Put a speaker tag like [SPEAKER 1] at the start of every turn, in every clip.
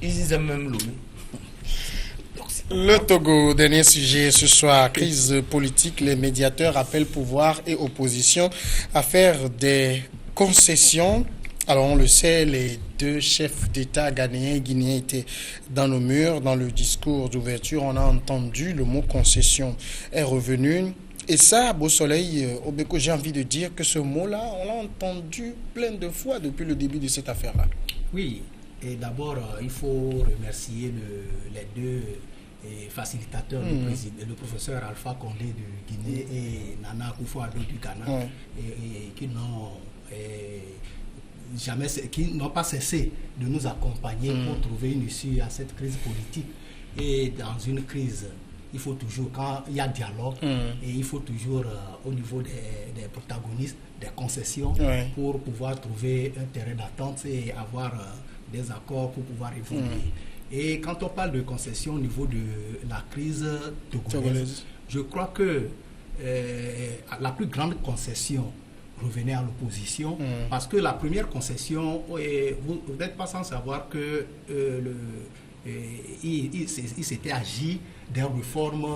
[SPEAKER 1] Ils aiment même l'eau.
[SPEAKER 2] Le Togo, dernier sujet ce soir, crise politique, les médiateurs appellent pouvoir et opposition à faire des concessions. Alors on le sait, les deux chefs d'État ghanéens et guinéens étaient dans nos murs. Dans le discours d'ouverture, on a entendu le mot concession est revenu. Et ça, Beau Soleil, Obeko, j'ai envie de dire que ce mot-là, on l'a entendu plein de fois depuis le début de cette affaire-là.
[SPEAKER 3] Oui, et d'abord, il faut remercier les deux facilitateurs, le professeur Alpha Condé de Guinée et Nana Akufo-Addo du Ghana, qui n'ont pas cessé de nous accompagner pour trouver une issue à cette crise politique. Et dans une crise, il faut toujours, quand il y a dialogue, et il faut toujours, au niveau des protagonistes, des concessions pour pouvoir trouver un terrain d'attente et avoir des accords pour pouvoir évoluer. Et quand on parle de concession au niveau de la crise togolaise, je crois que la plus grande concession revenait à l'opposition, parce que la première concession, vous n'êtes pas sans savoir que il s'était agi des réformes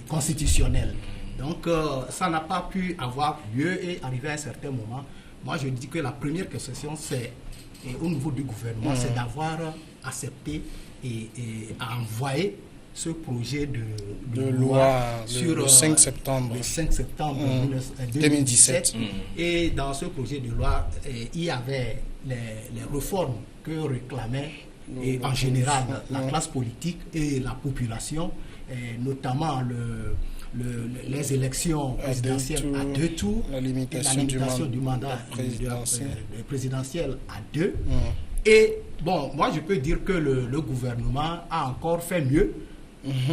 [SPEAKER 3] constitutionnelles. Donc ça n'a pas pu avoir lieu et arriver à un certain moment. Moi je dis que la première concession, c'est au niveau du gouvernement, c'est d'avoir accepté et à envoyer ce projet de loi sur
[SPEAKER 2] le 5 septembre,
[SPEAKER 3] 2017. Et dans ce projet de loi, il y avait les réformes que réclamait en général la classe politique et la population, notamment les élections présidentielles à 2 tours,
[SPEAKER 2] la limitation
[SPEAKER 3] du mandat présidentiel à 2. Et bon, moi je peux dire que le gouvernement a encore fait mieux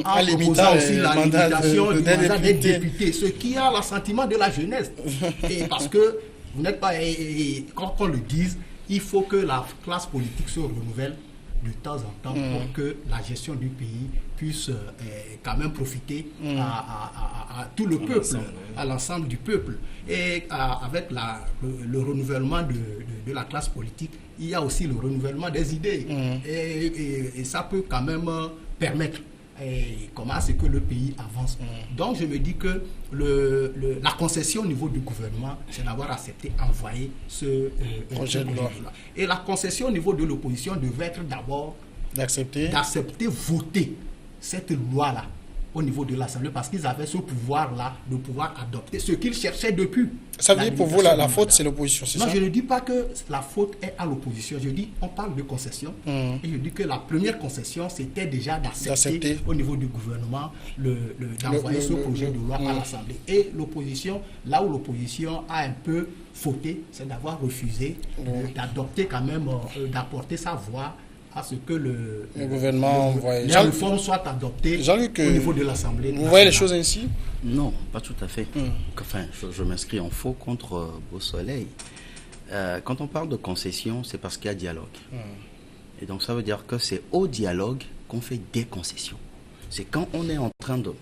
[SPEAKER 3] en proposant aussi la limitation du mandat des députés, ce qui a l'assentiment de la jeunesse. Et parce que vous n'êtes pas, quand on le dise, il faut que la classe politique se renouvelle de temps en temps pour que la gestion du pays puisse quand même profiter à tout le peuple, à l'ensemble du peuple. Et avec le renouvellement de la classe politique, il y a aussi le renouvellement des idées. Et ça peut quand même permettre comment c'est que le pays avance. Donc je me dis que la concession au niveau du gouvernement, c'est d'avoir accepté envoyer ce projet de loi. Et la concession au niveau de l'opposition devait être d'abord d'accepter voter cette loi-là au niveau de l'Assemblée, parce qu'ils avaient ce pouvoir-là de pouvoir adopter ce qu'ils cherchaient depuis.
[SPEAKER 2] Ça veut dire pour vous, la faute, c'est l'opposition, c'est ça?
[SPEAKER 3] Non, je ne dis pas que la faute est à l'opposition. Je dis, on parle de concession. Et je dis que la première concession, c'était déjà d'accepter au niveau du gouvernement d'envoyer ce projet de loi à l'Assemblée. Et l'opposition, là où l'opposition a un peu fauté, c'est d'avoir refusé d'adopter quand même, d'apporter sa voix à ce que le
[SPEAKER 2] gouvernement
[SPEAKER 3] les réformes soient adoptées au niveau de l'Assemblée.
[SPEAKER 2] Vous voyez les choses ainsi?
[SPEAKER 4] Non, pas tout à fait. Enfin, je m'inscris en faux contre Beau Soleil. Quand on parle de concession, c'est parce qu'il y a dialogue. Et donc ça veut dire que c'est au dialogue qu'on fait des concessions. C'est quand on est en train de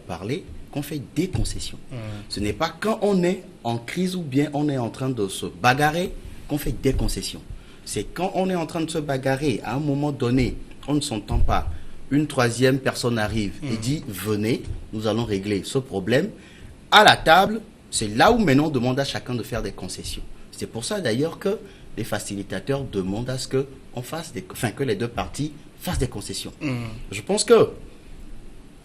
[SPEAKER 4] parler qu'on fait des concessions. Ce n'est pas quand on est en crise ou bien on est en train de se bagarrer qu'on fait des concessions. C'est quand on est en train de se bagarrer, à un moment donné, on ne s'entend pas. Une troisième personne arrive et dit « Venez, nous allons régler ce problème. » À la table, c'est là où maintenant on demande à chacun de faire des concessions. C'est pour ça d'ailleurs que les facilitateurs demandent à ce que les deux parties fassent des concessions. Je pense que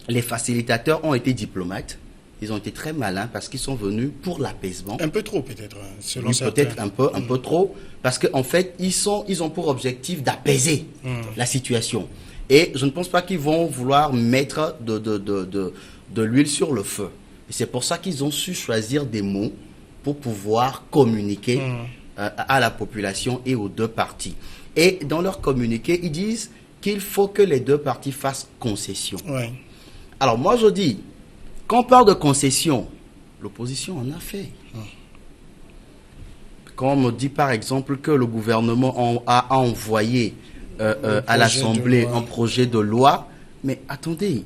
[SPEAKER 4] les facilitateurs ont été diplomates. Ils ont été très malins parce qu'ils sont venus pour l'apaisement.
[SPEAKER 2] Un peu trop peut-être, selon certains.
[SPEAKER 4] Peut-être un peu trop, parce qu'en fait, ils ont pour objectif d'apaiser la situation. Et je ne pense pas qu'ils vont vouloir mettre de l'huile sur le feu. Et c'est pour ça qu'ils ont su choisir des mots pour pouvoir communiquer à la population et aux deux parties. Et dans leur communiqué, ils disent qu'il faut que les deux parties fassent concession. Alors moi, je dis, quand on parle de concession, l'opposition en a fait. Quand on me dit par exemple que le gouvernement a envoyé à l'Assemblée un projet de loi, mais attendez,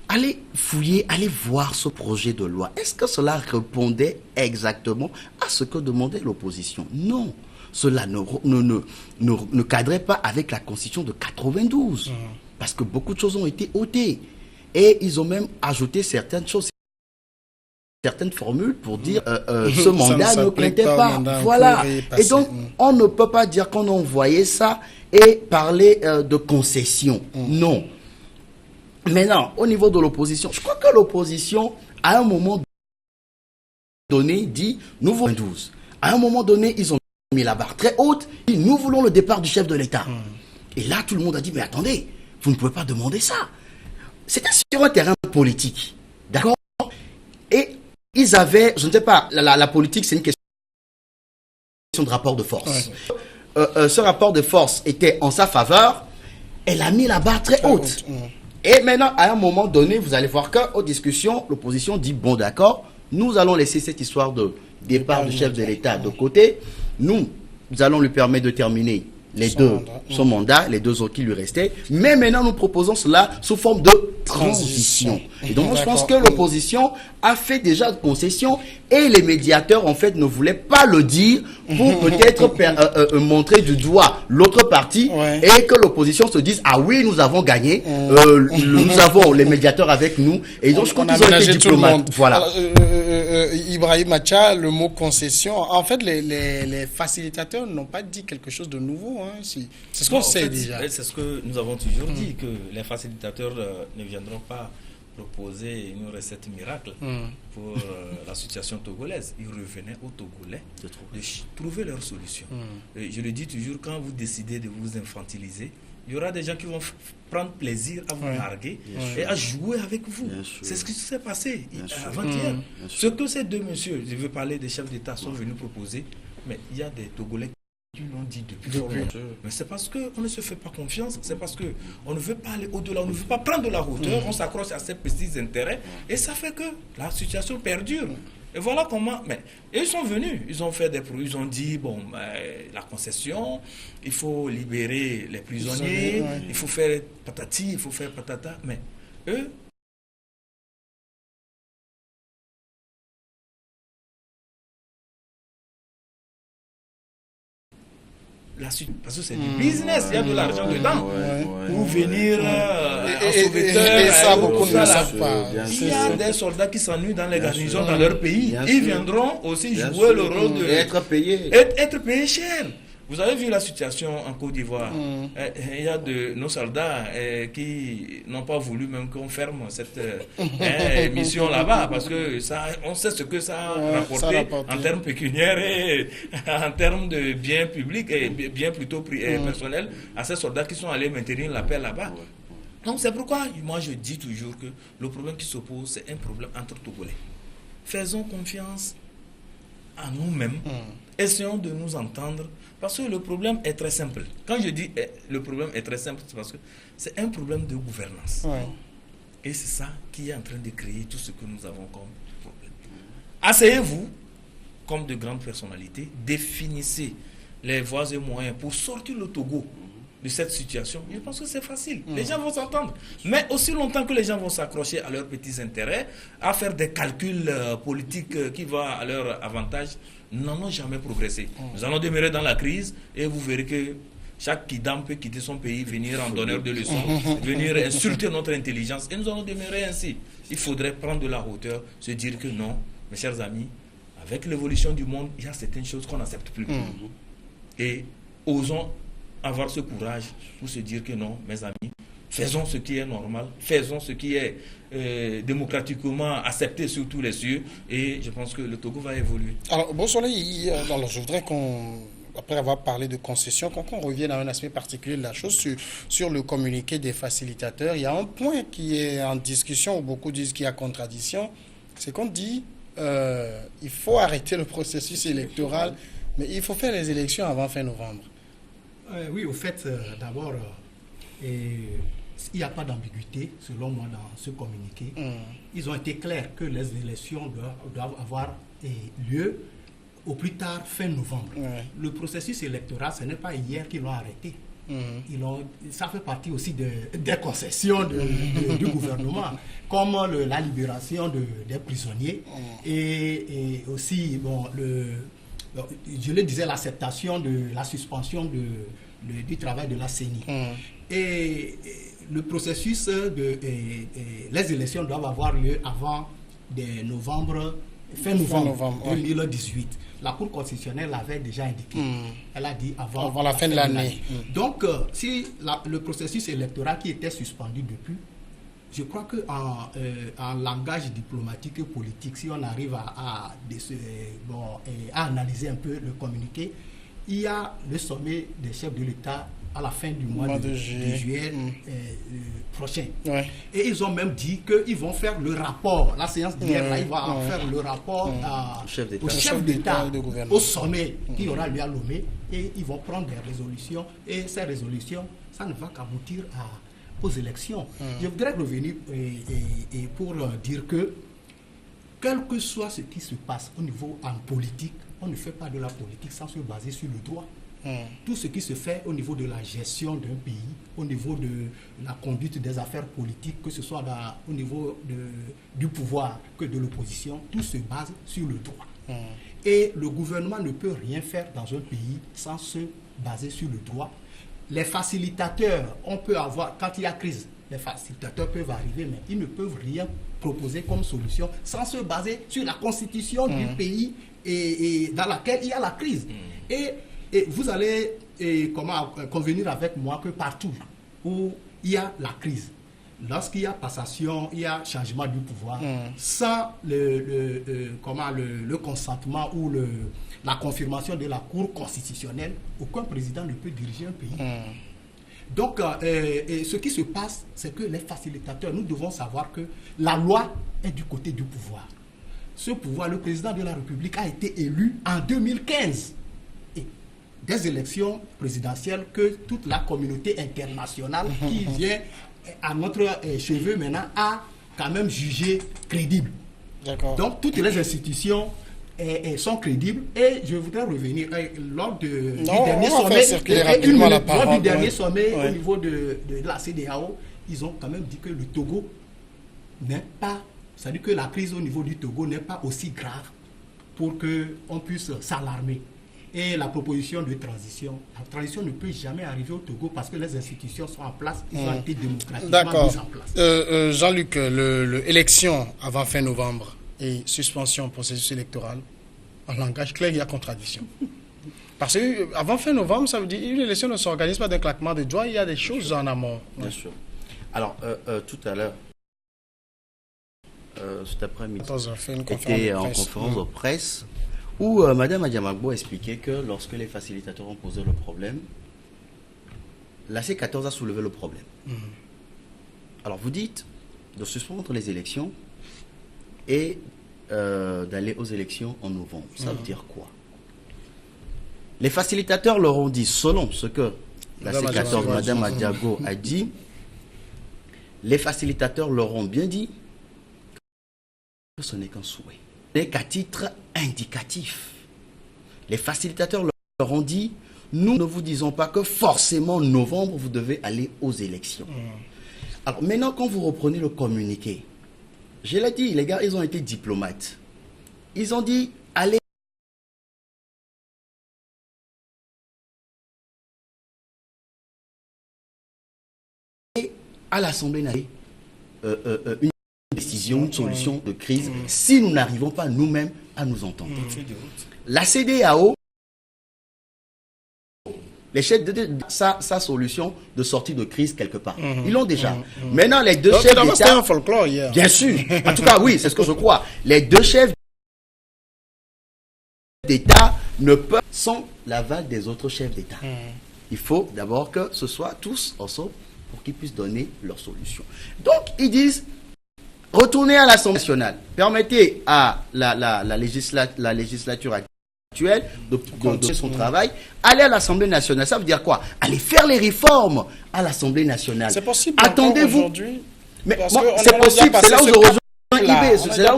[SPEAKER 4] allez fouiller, allez voir ce projet de loi. Est-ce que cela répondait exactement à ce que demandait l'opposition? Non. cela ne cadrait pas avec la Constitution de 92. Parce que beaucoup de choses ont été ôtées. Et ils ont même ajouté certaines choses, certaines formules pour dire ce mandat ne comptait pas. Voilà. Et donc, on ne peut pas dire qu'on a envoyé ça et parler de concession. Non. Maintenant, au niveau de l'opposition, je crois que l'opposition, à un moment donné, dit nous voulons 12. À un moment donné, ils ont mis la barre très haute. Dit, nous voulons le départ du chef de l'État. Et là, tout le monde a dit mais attendez, vous ne pouvez pas demander ça. C'était sur un terrain politique. D'accord? Et ils avaient, je ne sais pas, la politique, c'est une question de rapport de force. Ce rapport de force était en sa faveur. Elle a mis la barre très haute. Et maintenant, à un moment donné, vous allez voir qu'aux discussions, l'opposition dit bon d'accord, nous allons laisser cette histoire de départ du chef de l'État de côté. Nous allons lui permettre de terminer son mandat, les 2 autres qui lui restaient. Mais maintenant, nous proposons cela sous forme de transition. Et donc, moi, je pense que l'opposition a fait déjà de concessions et les médiateurs, en fait, ne voulaient pas le dire pour peut-être montrer du doigt l'autre partie et que l'opposition se dise ah oui, nous avons gagné, nous avons les médiateurs avec nous. Et donc, je crois qu'ils ont été diplomates. Voilà.
[SPEAKER 2] Ibrahim Acha, le mot concession, en fait, les facilitateurs n'ont pas dit quelque chose de nouveau. C'est ce qu'on sait déjà.
[SPEAKER 1] C'est ce que nous avons toujours dit, que les facilitateurs ne viendront pas proposer une recette miracle pour la situation togolaise. Ils revenaient aux Togolais de trouver leur solution. Je le dis toujours, quand vous décidez de vous infantiliser, il y aura des gens qui vont prendre plaisir à vous larguer et à jouer avec vous. C'est ce qui s'est passé avant-hier. Ce que ces 2 messieurs, je veux parler des chefs d'État, sont venus proposer, mais il y a des Togolais qui l'ont dit depuis longtemps. Mais c'est parce qu'on ne se fait pas confiance, c'est parce qu'on ne veut pas aller au-delà, on ne veut pas prendre de la hauteur, on s'accroche à ses petits intérêts et ça fait que la situation perdure. Et voilà comment. Mais ils sont venus, ils ont fait des produits, ils ont dit bon, la concession, il faut libérer les prisonniers, il faut faire patati, il faut faire patata. Mais eux, parce que c'est du business, il y a de l'argent dedans. Pour venir en sauveteur.
[SPEAKER 2] Et ça, beaucoup ne le savent pas.
[SPEAKER 1] Il y a des soldats qui s'ennuient dans les garnisons dans leur pays. Ils viendront aussi jouer le rôle de.
[SPEAKER 4] Être payés.
[SPEAKER 1] Être payés cher. Vous avez vu la situation en Côte d'Ivoire. Il y a de nos soldats qui n'ont pas voulu même qu'on ferme cette mission là-bas parce que ça, on sait ce que ça a rapporté en termes pécuniaires et en termes de biens publics et biens plutôt personnels à ces soldats qui sont allés maintenir la paix là-bas. Donc c'est pourquoi moi je dis toujours que le problème qui se pose, c'est un problème entre Togolais. Faisons confiance à nous-mêmes. Essayons de nous entendre. Parce que le problème est très simple. Quand je dis le problème est très simple, c'est parce que c'est un problème de gouvernance. Et c'est ça qui est en train de créer tout ce que nous avons comme problème. Asseyez-vous, comme de grandes personnalités, définissez les voies et moyens pour sortir le Togo de cette situation. Je pense que c'est facile. Les gens vont s'entendre. Mais aussi longtemps que les gens vont s'accrocher à leurs petits intérêts, à faire des calculs politiques qui vont à leur avantage, n'allons jamais progresser. Nous allons demeurer dans la crise et vous verrez que chaque Kidam peut quitter son pays, venir en donneur de leçons, venir insulter notre intelligence et nous allons demeurer ainsi. Il faudrait prendre de la hauteur, se dire que non, mes chers amis, avec l'évolution du monde, il y a certaines choses qu'on n'accepte plus. Et osons avoir ce courage pour se dire que non, mes amis, faisons ce qui est normal, faisons ce qui est démocratiquement accepté sur tous les cieux et je pense que le Togo va évoluer.
[SPEAKER 2] Alors, Beausoleil, je voudrais qu'on, après avoir parlé de concession, qu'on revienne à un aspect particulier de la chose sur le communiqué des facilitateurs. Il y a un point qui est en discussion, où beaucoup disent qu'il y a contradiction, c'est qu'on dit il faut arrêter le processus électoral, mais il faut faire les élections avant fin novembre.
[SPEAKER 3] Oui, au fait, d'abord, il n'y a pas d'ambiguïté, selon moi, dans ce communiqué. Ils ont été clairs que les élections doivent avoir lieu au plus tard fin novembre. Le processus électoral, ce n'est pas hier qu'ils l'ont arrêté. Ça fait partie aussi des concessions du gouvernement, comme la libération des prisonniers et aussi je le disais, l'acceptation de la suspension du travail de la CENI. Et le processus les élections doivent avoir lieu avant fin novembre 2018. La Cour constitutionnelle l'avait déjà indiqué. Elle a dit avant
[SPEAKER 2] la fin de l'année.
[SPEAKER 3] Donc, si le processus électoral qui était suspendu depuis, je crois qu'en langage diplomatique et politique, si on arrive à analyser un peu le communiqué, il y a le sommet des chefs de l'État à la fin du mois de juillet prochain. Ouais. Et ils ont même dit qu'ils vont faire le rapport. La séance d'hier, ils vont faire le rapport au chef d'État, au sommet qui aura lieu à Lomé. Et ils vont prendre des résolutions. Et ces résolutions, ça ne va qu'aboutir aux élections. Je voudrais revenir pour dire que, quel que soit ce qui se passe au niveau en politique, on ne fait pas de la politique sans se baser sur le droit. Tout ce qui se fait au niveau de la gestion d'un pays, au niveau de la conduite des affaires politiques, que ce soit au niveau du pouvoir que de l'opposition, tout se base sur le droit. Et le gouvernement ne peut rien faire dans un pays sans se baser sur le droit. Les facilitateurs, on peut avoir, quand il y a crise, les facilitateurs peuvent arriver, mais ils ne peuvent rien proposer comme solution sans se baser sur la constitution du pays et dans laquelle il y a la crise. Et vous allez convenir avec moi que partout où il y a la crise, lorsqu'il y a passation, il y a changement du pouvoir, sans le consentement ou la confirmation de la Cour constitutionnelle, aucun président ne peut diriger un pays. Donc, ce qui se passe, c'est que les facilitateurs, nous devons savoir que la loi est du côté du pouvoir. Ce pouvoir, le président de la République a été élu en 2015. Des élections présidentielles que toute la communauté internationale qui vient à notre cheveu maintenant a quand même jugé crédible. Donc toutes les institutions sont crédibles et je voudrais revenir lors du dernier sommet au niveau de la CEDEAO, ils ont quand même dit que le Togo n'est pas, c'est-à-dire que la crise au niveau du Togo n'est pas aussi grave pour qu'on puisse s'alarmer. Et la proposition de transition, la transition ne peut jamais arriver au Togo parce que les institutions sont en place, ils ont été démocratiquement mises en place.
[SPEAKER 2] Jean-Luc, l'élection avant fin novembre et suspension processus électoral, en langage clair, il y a contradiction. Parce qu'avant fin novembre, ça veut dire qu'une élection ne s'organise pas d'un claquement de doigts, il y a des choses en amont.
[SPEAKER 4] Bien sûr. Alors, tout à l'heure, cet après-midi, j'étais en conférence de presse où Mme Adiamagbo expliquait que lorsque les facilitateurs ont posé le problème, la C14 a soulevé le problème. Alors vous dites de suspendre les élections et d'aller aux élections en novembre. Ça veut dire quoi? Les facilitateurs leur ont dit, selon ce que la C14, Mme Adiago a dit, les facilitateurs leur ont bien dit que ce n'est qu'un souhait. N'est qu'à titre indicatif. Les facilitateurs leur ont dit, nous ne vous disons pas que forcément en novembre vous devez aller aux élections. Alors maintenant quand vous reprenez le communiqué, je l'ai dit, les gars, ils ont été diplomates. Ils ont dit, allez à l'Assemblée nationale une décision, une solution de crise, si nous n'arrivons pas nous-mêmes à nous entendre. La CEDEAO, les chefs de sa solution de sortie de crise quelque part. Ils l'ont déjà. Maintenant, les deux chefs d'État...
[SPEAKER 2] C'était un folklore hier.
[SPEAKER 4] Bien sûr. En tout cas, oui, c'est ce que je crois. Les deux chefs d'État ne peuvent sans l'aval des autres chefs d'État. Il faut d'abord que ce soit tous ensemble pour qu'ils puissent donner leur solution. Donc, ils disent... Retournez à l'Assemblée nationale. Permettez à la législature actuelle de faire son travail. Allez à l'Assemblée nationale. Ça veut dire quoi? Allez faire les réformes à l'Assemblée nationale.
[SPEAKER 2] C'est possible.
[SPEAKER 4] Attendez-vous. Mais c'est possible. C'est là où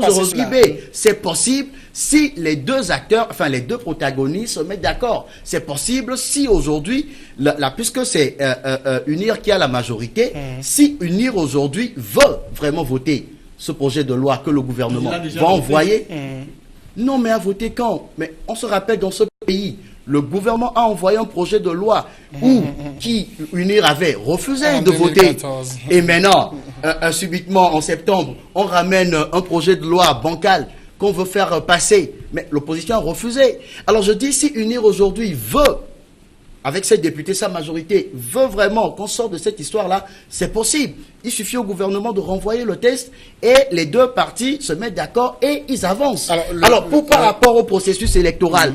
[SPEAKER 4] je rejoins IB. C'est possible si les deux acteurs, enfin les deux protagonistes se mettent d'accord. C'est possible si aujourd'hui, puisque c'est UNIR qui a la majorité, si UNIR aujourd'hui veut vraiment voter ce projet de loi que le gouvernement va envoyer, Non, mais à voter quand? Mais on se rappelle, dans ce pays, le gouvernement a envoyé un projet de loi qui UNIR avait refusé de voter. Et maintenant, subitement, en septembre, on ramène un projet de loi bancal qu'on veut faire passer. Mais l'opposition a refusé. Alors je dis, si UNIR aujourd'hui veut, avec ses députés, sa majorité, veut vraiment qu'on sorte de cette histoire-là, c'est possible. Il suffit au gouvernement de renvoyer le texte et les deux partis se mettent d'accord et ils avancent. Alors par rapport au processus électoral,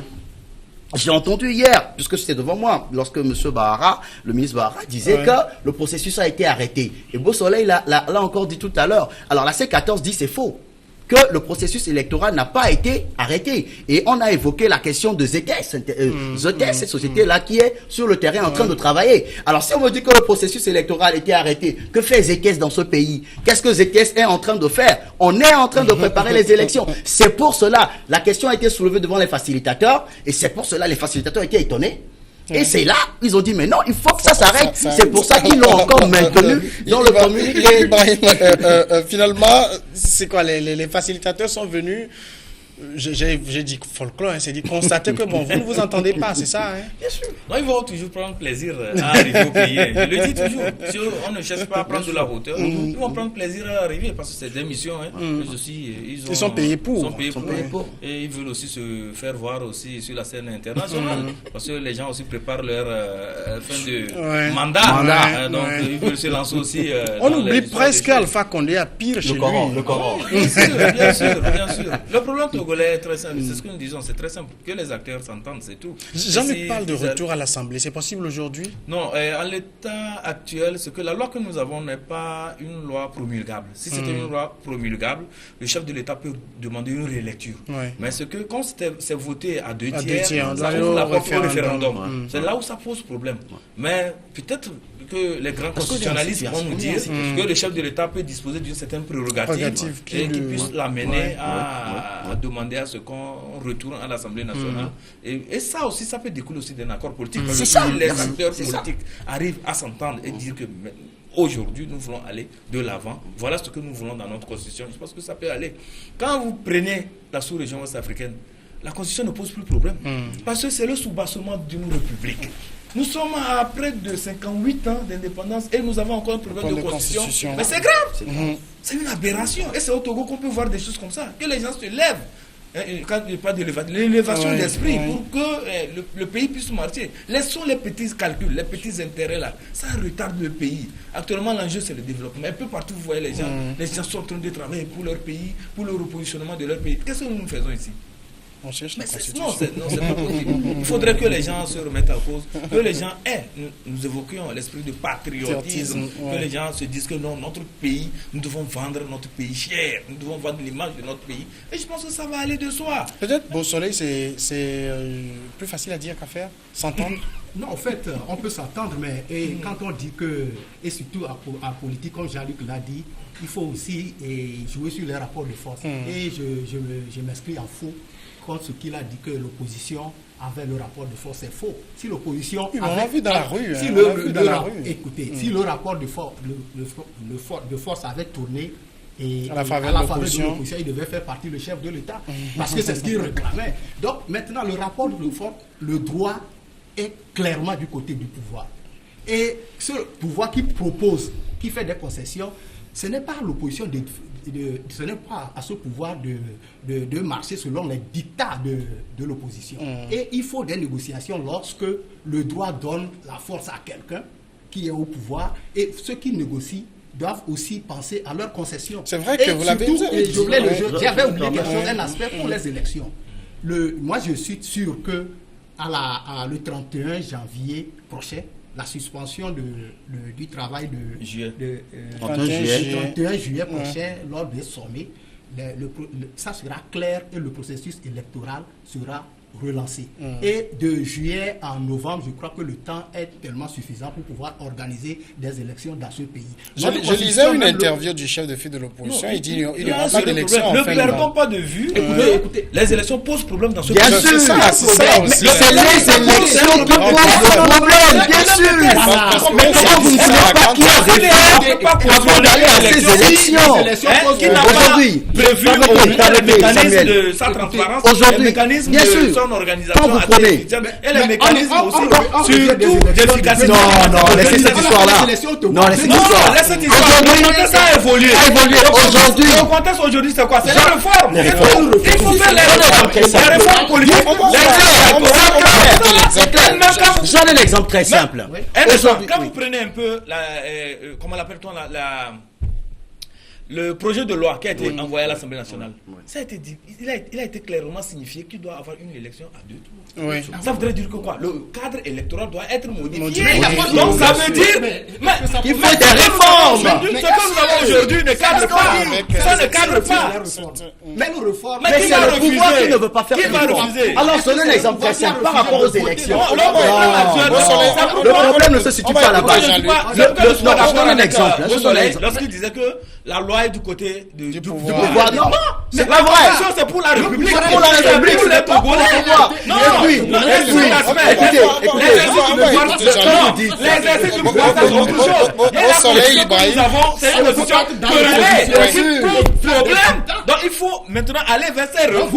[SPEAKER 4] j'ai entendu hier, puisque c'était devant moi, lorsque M. Bahara, le ministre Bahara, disait que le processus a été arrêté. Et Beausoleil l'a encore dit tout à l'heure. Alors la C14 dit c'est faux, que le processus électoral n'a pas été arrêté. Et on a évoqué la question de ZETES, cette société-là qui est sur le terrain en train de travailler. Alors si on me dit que le processus électoral a été arrêté, que fait ZETES dans ce pays? Qu'est-ce que ZETES est en train de faire? On est en train de préparer les élections. C'est pour cela, la question a été soulevée devant les facilitateurs, et c'est pour cela les facilitateurs étaient étonnés. Et c'est là, ils ont dit, mais non, il faut que ça s'arrête. C'est pour ça qu'ils l'ont encore maintenu dans le communiqué.
[SPEAKER 2] Finalement, c'est quoi, les facilitateurs sont venus, j'ai dit folklore, c'est dit constater que bon, vous ne vous entendez pas, c'est ça, hein?
[SPEAKER 1] Bien sûr. Non, ils vont toujours prendre plaisir à arriver au pays. Je le dis toujours. Si on ne cherche pas à prendre de la hauteur, ils vont prendre plaisir à arriver parce que c'est des missions. Ils sont payés pour. Et ils veulent aussi se faire voir aussi sur la scène internationale. Parce que les gens aussi préparent leur fin de mandat. Donc ils veulent se lancer aussi.
[SPEAKER 2] On oublie presque Alpha Condé à pire chez lui.
[SPEAKER 4] Le Coran.
[SPEAKER 1] Bien sûr. Le problème togolais est très simple. C'est ce que nous disons. C'est très simple. Que les acteurs s'entendent, c'est tout.
[SPEAKER 2] Jean-Luc parle de retour à l'Assemblée. C'est possible aujourd'hui?
[SPEAKER 1] Non. En l'état actuel, c'est que la loi que nous avons n'est pas une loi promulgable. Si c'était une loi promulgable, le chef de l'État peut demander une rélecture. Mais c'est que quand c'est voté à deux tiers, ça ouvre la porte au référendum. C'est là où ça pose problème. Mais peut-être que les grands constitutionnalistes vont nous dire que le chef de l'État peut disposer d'une certaine prérogative et qu'il puisse l'amener à demander à ce qu'on retourne à l'Assemblée nationale. Et ça aussi, ça peut découler aussi d'un accord politique. Parce que si les acteurs politiques arrivent à s'entendre et dire que aujourd'hui, nous voulons aller de l'avant. Voilà ce que nous voulons dans notre constitution. Je pense que ça peut aller. Quand vous prenez la sous-région ouest-africaine, la constitution ne pose plus de problème. Parce que c'est le soubassement d'une république. Nous sommes à près de 58 ans d'indépendance et nous avons encore un problème de constitution. Mais c'est grave. C'est une aberration. Et c'est au Togo qu'on peut voir des choses comme ça. Que les gens se lèvent. Quand il parle de l'élévation d'esprit pour que le pays puisse marcher. Laissons les petits calculs, les petits intérêts là. Ça retarde le pays. Actuellement, l'enjeu, c'est le développement. Un peu partout, vous voyez les gens sont en train de travailler pour leur pays, pour le repositionnement de leur pays. Qu'est-ce que nous faisons ici?
[SPEAKER 2] On cherche la Constitution.
[SPEAKER 1] Non, c'est pas possible. Il faudrait que les gens se remettent en cause, que les gens aient, nous évoquions l'esprit de patriotisme, que les gens se disent que non, notre pays, nous devons vendre notre pays cher, nous devons vendre l'image de notre pays. Et je pense que ça va aller de soi.
[SPEAKER 2] Peut-être Beausoleil, c'est plus facile à dire qu'à faire, s'entendre.
[SPEAKER 3] Non, en fait, on peut s'entendre, mais quand on dit que, et surtout en politique, comme Jean-Luc l'a dit, il faut aussi jouer sur les rapports de force. Et je m'inscris en faux contre ce qu'il a dit que l'opposition avait le rapport de force. C'est faux. Si l'opposition
[SPEAKER 2] avait vu dans la rue,
[SPEAKER 3] écoutez, si le rapport de force, de force avait tourné et
[SPEAKER 2] à la faveur de l'opposition,
[SPEAKER 3] il devait faire partie le chef de l'État parce que c'est ce qu'il réclamait. Donc maintenant, le rapport de force, le droit est clairement du côté du pouvoir. Et ce pouvoir qui propose, qui fait des concessions, ce n'est pas l'opposition ce n'est pas à ce pouvoir de marcher selon les dictats de l'opposition. Et il faut des négociations lorsque le droit donne la force à quelqu'un qui est au pouvoir, et ceux qui négocient doivent aussi penser à leurs concessions.
[SPEAKER 2] C'est vrai que vous l'avez dit.
[SPEAKER 3] J'avais oublié quelque chose, un aspect pour les élections. Moi, je suis sûr que le 31 janvier prochain, la suspension du travail de 31 juillet prochain, lors des sommets, ça sera clair et le processus électoral sera relancer. Et de juillet à novembre, je crois que le temps est tellement suffisant pour pouvoir organiser des élections dans ce pays.
[SPEAKER 2] Je lisais une interview du chef de file de l'opposition, il dit qu'il n'y aura pas d'élection en fin
[SPEAKER 1] Ne
[SPEAKER 2] de
[SPEAKER 1] perdons
[SPEAKER 2] mois.
[SPEAKER 1] pas de vue, écoutez, les élections posent problème dans ce
[SPEAKER 4] Bien
[SPEAKER 1] pays.
[SPEAKER 4] sûr,
[SPEAKER 2] c'est ça aussi.
[SPEAKER 4] c'est les élections qui posent problème, bien sûr.
[SPEAKER 2] Parce que
[SPEAKER 4] Mais comment vous ne savez pas qui a réforme avant d'aller à ces élections?
[SPEAKER 1] Qui n'a
[SPEAKER 4] Aujourd'hui,
[SPEAKER 1] pas prévu le mécanisme de sa transparence, le mécanisme de son organisation,
[SPEAKER 4] quand vous prenez,
[SPEAKER 1] et les mécanismes aussi, surtout d'efficacité.
[SPEAKER 4] Non, laissez cette histoire-là. Non, laissez cette histoire.
[SPEAKER 1] Laissez cette histoire. Le contexte a évolué.
[SPEAKER 4] Aujourd'hui.
[SPEAKER 1] Le contexte aujourd'hui, c'est quoi? C'est la réforme. Il faut faire les réformes politiques.
[SPEAKER 4] Je donne un exemple très simple.
[SPEAKER 1] Quand vous prenez un peu, comment l'appelle-t-on, le projet de loi qui a été envoyé à l'Assemblée nationale, ça a été dit, il a été clairement signifié qu'il doit avoir une élection à 2 tours.
[SPEAKER 2] Oui.
[SPEAKER 1] Ça voudrait dire que quoi? Le cadre électoral doit être modifié.
[SPEAKER 2] Modifié.
[SPEAKER 1] Donc ça veut dire
[SPEAKER 4] Il faut des réformes.
[SPEAKER 1] Ce que nous avons aujourd'hui ne cadre pas. Ça ne cadre pas.
[SPEAKER 3] Mais nous réformes.
[SPEAKER 1] Mais
[SPEAKER 4] Mais
[SPEAKER 1] qui
[SPEAKER 4] c'est
[SPEAKER 1] va
[SPEAKER 4] le pouvoir
[SPEAKER 1] refuser?
[SPEAKER 4] qui ne veut pas faire
[SPEAKER 1] Qui
[SPEAKER 4] des
[SPEAKER 1] va
[SPEAKER 4] réformes.
[SPEAKER 1] refuser?
[SPEAKER 4] Alors, je donne un exemple très simple par rapport aux élections.
[SPEAKER 1] Le
[SPEAKER 4] problème ne se situe pas là-bas. Je donne un exemple.
[SPEAKER 1] Lorsqu'il disait que la loi est du côté du
[SPEAKER 4] pouvoir. Non,
[SPEAKER 1] c'est pas vrai. C'est pour la République.
[SPEAKER 4] C'est pour la République,
[SPEAKER 1] pour les
[SPEAKER 4] c'est pas pour le pouvoir.
[SPEAKER 1] Non, l'exercice du pouvoir, c'est autre chose.
[SPEAKER 2] Au soleil, Ibrahim.
[SPEAKER 1] Nous avons, c'est une position querellée. Problème. Donc il faut maintenant aller vers ces réformes.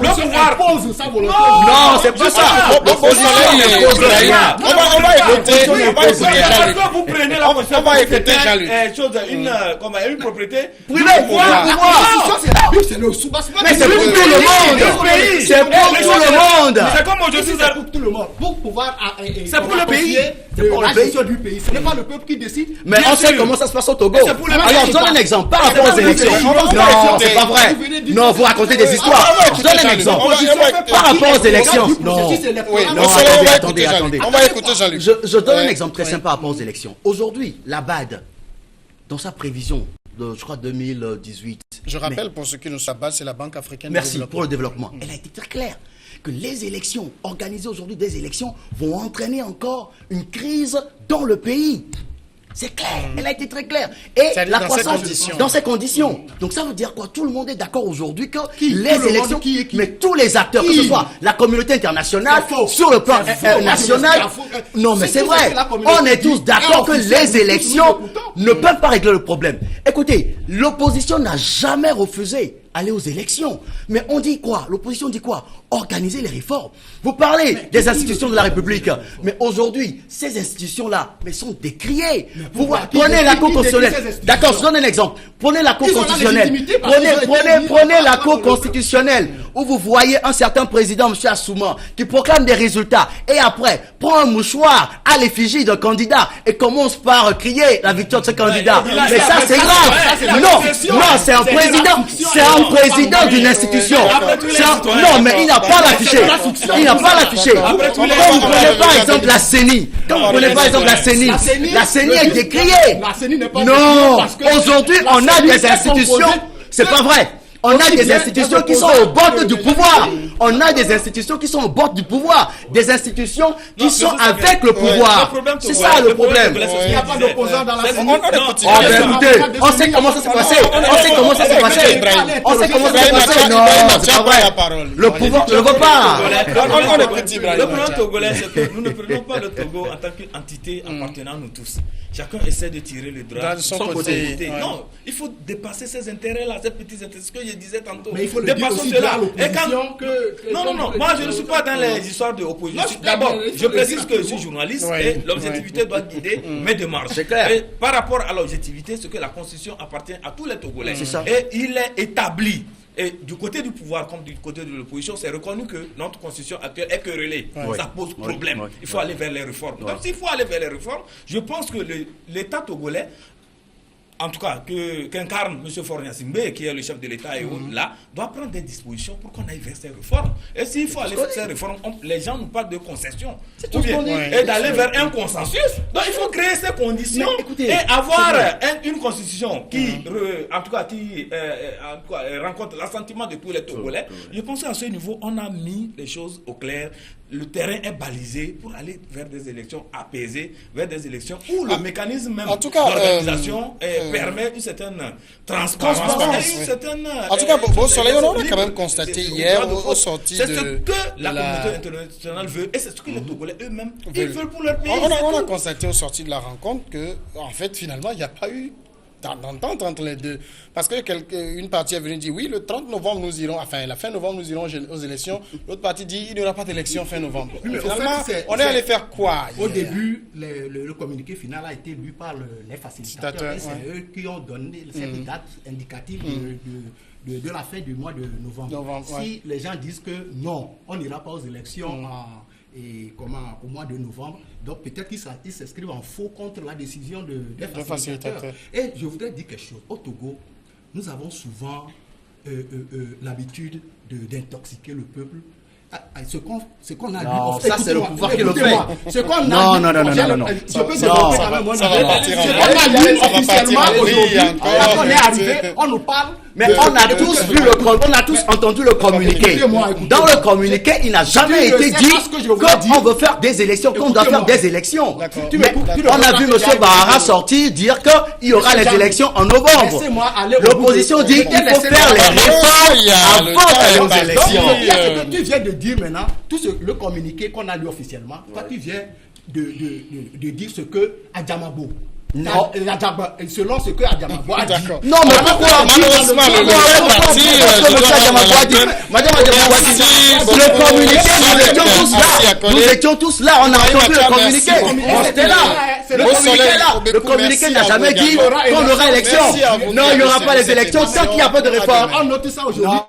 [SPEAKER 1] Le pouvoir
[SPEAKER 3] pose sa volonté.
[SPEAKER 4] Non, c'est pas ça.
[SPEAKER 2] Au soleil, Ibrahim. On va écouter
[SPEAKER 1] Parce
[SPEAKER 2] Jean-Luc.
[SPEAKER 1] que vous prenez la position
[SPEAKER 2] On va écouter Jean-Luc.
[SPEAKER 1] une propriété.
[SPEAKER 3] C'est le soubassement.
[SPEAKER 4] Mais c'est pour tout le monde. C'est pour tout le monde.
[SPEAKER 1] C'est comme aujourd'hui,
[SPEAKER 3] C'est pour tout le monde. Pour pouvoir.
[SPEAKER 1] C'est pour le pays.
[SPEAKER 3] C'est pour la gestion du pays. Ce n'est pas le peuple qui décide.
[SPEAKER 4] Mais on sait comment ça se passe au Togo.
[SPEAKER 1] c'est pour le
[SPEAKER 4] Alors,
[SPEAKER 1] pays.
[SPEAKER 4] je donne un exemple par rapport aux élections.
[SPEAKER 2] On va
[SPEAKER 4] Non,
[SPEAKER 2] écouter.
[SPEAKER 4] c'est pas vrai. Non, vous racontez des histoires. Je donne un exemple. Par rapport aux élections. Non.
[SPEAKER 2] Oui,
[SPEAKER 4] Non,
[SPEAKER 2] au soleil, on va
[SPEAKER 4] attendez,
[SPEAKER 2] écouter
[SPEAKER 4] attendez.
[SPEAKER 2] Jean-Luc. On va écouter Jean-Luc.
[SPEAKER 4] Je donne un
[SPEAKER 2] Ouais.
[SPEAKER 4] exemple très simple par rapport aux élections. Aujourd'hui, la BAD, dans sa prévision de, je crois, 2018.
[SPEAKER 2] Je rappelle pour ceux qui ne savent pas, c'est la Banque africaine de
[SPEAKER 4] Merci
[SPEAKER 2] développement.
[SPEAKER 4] pour le développement. Elle a été très claire que les élections, organisées aujourd'hui des élections, vont entraîner encore une crise dans le pays. C'est clair, elle a été très claire. Et
[SPEAKER 2] C'est
[SPEAKER 4] la
[SPEAKER 2] dans ces
[SPEAKER 4] croissance
[SPEAKER 2] conditions.
[SPEAKER 4] dans ces conditions. Donc ça veut dire quoi? Tout le monde est d'accord aujourd'hui que
[SPEAKER 3] Qui?
[SPEAKER 4] les
[SPEAKER 3] Tout le
[SPEAKER 4] élections,
[SPEAKER 3] monde, qui?
[SPEAKER 4] mais tous les acteurs, que
[SPEAKER 3] Qui?
[SPEAKER 4] ce soit la communauté internationale,
[SPEAKER 3] C'est faux.
[SPEAKER 4] sur le plan
[SPEAKER 3] C'est faux.
[SPEAKER 4] national,
[SPEAKER 3] C'est faux.
[SPEAKER 4] non mais c'est
[SPEAKER 3] C'est tout
[SPEAKER 4] vrai.
[SPEAKER 3] ce que la communauté
[SPEAKER 4] On est tous
[SPEAKER 3] dit.
[SPEAKER 4] d'accord
[SPEAKER 3] Et
[SPEAKER 4] que
[SPEAKER 3] officiellement,
[SPEAKER 4] les
[SPEAKER 3] nous
[SPEAKER 4] élections
[SPEAKER 3] l'écoutons.
[SPEAKER 4] ne peuvent pas régler le problème. Écoutez, l'opposition n'a jamais refusé aller aux élections. Mais on dit quoi? L'opposition dit quoi? Organiser les réformes. Vous parlez des institutions de la République. Mais aujourd'hui, ces institutions-là sont décriées. Vous prenez la Cour constitutionnelle. D'accord, je donne un exemple. Prenez la Cour
[SPEAKER 3] Ils ont la
[SPEAKER 4] constitutionnelle.
[SPEAKER 3] légitimité parce qu'ils ont été élus
[SPEAKER 4] Prenez
[SPEAKER 3] par
[SPEAKER 4] la
[SPEAKER 3] la
[SPEAKER 4] Cour constitutionnelle où vous voyez un certain président, M. Assouma, qui proclame des résultats et après prend un mouchoir à l'effigie d'un candidat et commence par crier la victoire de ce candidat. Mais ça, c'est grave. Non, c'est un président. C'est un président d'une institution. Non, mais il n'a pas l'affiché. Il n'a pas l'affiché. Quand vous prenez par exemple la CENI, la CENI est décriée.
[SPEAKER 3] La CENI n'est pas
[SPEAKER 4] Non,
[SPEAKER 3] décriée parce que
[SPEAKER 4] aujourd'hui,
[SPEAKER 3] la
[SPEAKER 4] on a
[SPEAKER 3] CENI
[SPEAKER 4] des
[SPEAKER 3] est
[SPEAKER 4] institutions.
[SPEAKER 3] composée
[SPEAKER 4] C'est pas vrai. On a des institutions qui sont au bord du pouvoir. On a des institutions qui sont au bord du pouvoir. Des institutions qui sont avec le pouvoir. C'est ça le problème.
[SPEAKER 3] il n'y a pas d'opposant dans la CENI.
[SPEAKER 4] Oh, ben écoutez, on sait comment ça s'est passé. On sait comment ça s'est passé. On sait comment ça s'est passé. Non, c'est pas vrai. Le pouvoir ne le veut pas.
[SPEAKER 1] Le problème togolais, c'est que nous ne prenons pas le Togo en tant qu'entité appartenant à nous tous. Chacun essaie de tirer le droit
[SPEAKER 2] Dans son côté. Ouais.
[SPEAKER 1] Non, il faut dépasser ces intérêts-là, ces petits intérêts. Ce que je disais tantôt.
[SPEAKER 3] Mais il faut le dire
[SPEAKER 1] Dépassons
[SPEAKER 3] aussi
[SPEAKER 1] cela.
[SPEAKER 3] dans l'opposition que...
[SPEAKER 1] Non, moi je ne suis pas dans les histoires de opposition.
[SPEAKER 3] Non,
[SPEAKER 1] D'abord,
[SPEAKER 3] il faut
[SPEAKER 1] je
[SPEAKER 3] le
[SPEAKER 1] précise
[SPEAKER 3] dire
[SPEAKER 1] que je
[SPEAKER 3] absolument.
[SPEAKER 1] suis journaliste
[SPEAKER 2] Oui.
[SPEAKER 1] et l'objectivité doit guider mes démarches.
[SPEAKER 4] C'est clair.
[SPEAKER 1] Et par rapport à l'objectivité, c'est que la Constitution appartient à tous les Togolais.
[SPEAKER 4] C'est ça.
[SPEAKER 1] Et il est établi. Et du côté du pouvoir comme du côté de l'opposition, c'est reconnu que notre constitution actuelle est querellée.
[SPEAKER 4] Oui.
[SPEAKER 1] Ça pose problème.
[SPEAKER 4] Oui.
[SPEAKER 1] Il faut aller vers les réformes. Donc s'il faut aller vers les réformes, je pense que l'État togolais en tout cas, qu'incarne M. Faure Gnassingbé, qui est le chef de l'État et autres, là, doit prendre des dispositions pour qu'on aille vers ces réformes. Et s'il faut aller vers ces réformes, les gens nous parlent de concessions. Et d'aller vers un consensus. Donc il faut créer ces conditions et avoir une constitution qui, en tout cas, rencontre l'assentiment de tous les Togolais. Je pense qu'à ce niveau, on a mis les choses au clair. Le terrain est balisé pour aller vers des élections apaisées, vers des élections où le mécanisme même d'organisation permet une certaine transparence.
[SPEAKER 2] En tout cas, Beau Soleil, on a quand même constaté hier au sorti de...
[SPEAKER 1] C'est ce que la communauté internationale veut et c'est ce que les Togolais eux-mêmes veulent pour leur pays.
[SPEAKER 2] On a constaté au sorti de la rencontre que, en fait, finalement, il n'y a pas eu d'entente entre les deux. Parce que une partie est venue dire oui, le 30 novembre nous irons, la fin novembre nous irons aux élections. L'autre partie dit il n'y aura pas d'élection fin novembre.
[SPEAKER 3] Mais
[SPEAKER 2] finalement, on est allé faire quoi
[SPEAKER 3] au début, le communiqué final a été lu par les facilitateurs. C'est eux qui ont donné cette date indicative de la fin du mois de novembre. Si les gens disent que non, on n'ira pas aux élections au mois de novembre, donc peut-être qu'ils s'inscrivent en faux contre la décision des facilitateurs. Et je voudrais dire quelque chose. Au Togo, nous avons souvent l'habitude d'intoxiquer le peuple. Ce qu'on a
[SPEAKER 4] dit, ça c'est le pouvoir qui le fait.
[SPEAKER 3] Ce qu'on a dit, non. Je peux développer quand même mon idée. Ce qu'on a dit officiellement aujourd'hui, quand on est arrivé, on nous parle.
[SPEAKER 4] Mais on a tous entendu le communiqué. Dans le communiqué, il n'a jamais été dit qu'on veut faire des élections, qu'on doit faire des élections. On a vu M. Bahara sortir dire qu'il y aura les élections en novembre. L'opposition dit qu'il faut faire les réformes avant les élections.
[SPEAKER 3] Ce que tu viens de dire maintenant, tout le communiqué qu'on a lu officiellement, toi tu viens de dire ce que Adjamabo.
[SPEAKER 4] Non,
[SPEAKER 3] selon ce que Adjamabo a dit.
[SPEAKER 4] Non, mais pourquoi malheureusement Madame Adjamabo a dit le communiqué, nous étions tous là, on a entendu le communiqué, on était là. Le communiqué n'a jamais dit qu'on aura élection. Non, il n'y aura pas les élections tant qu'il n'y a pas de réforme.
[SPEAKER 3] On note ça aujourd'hui.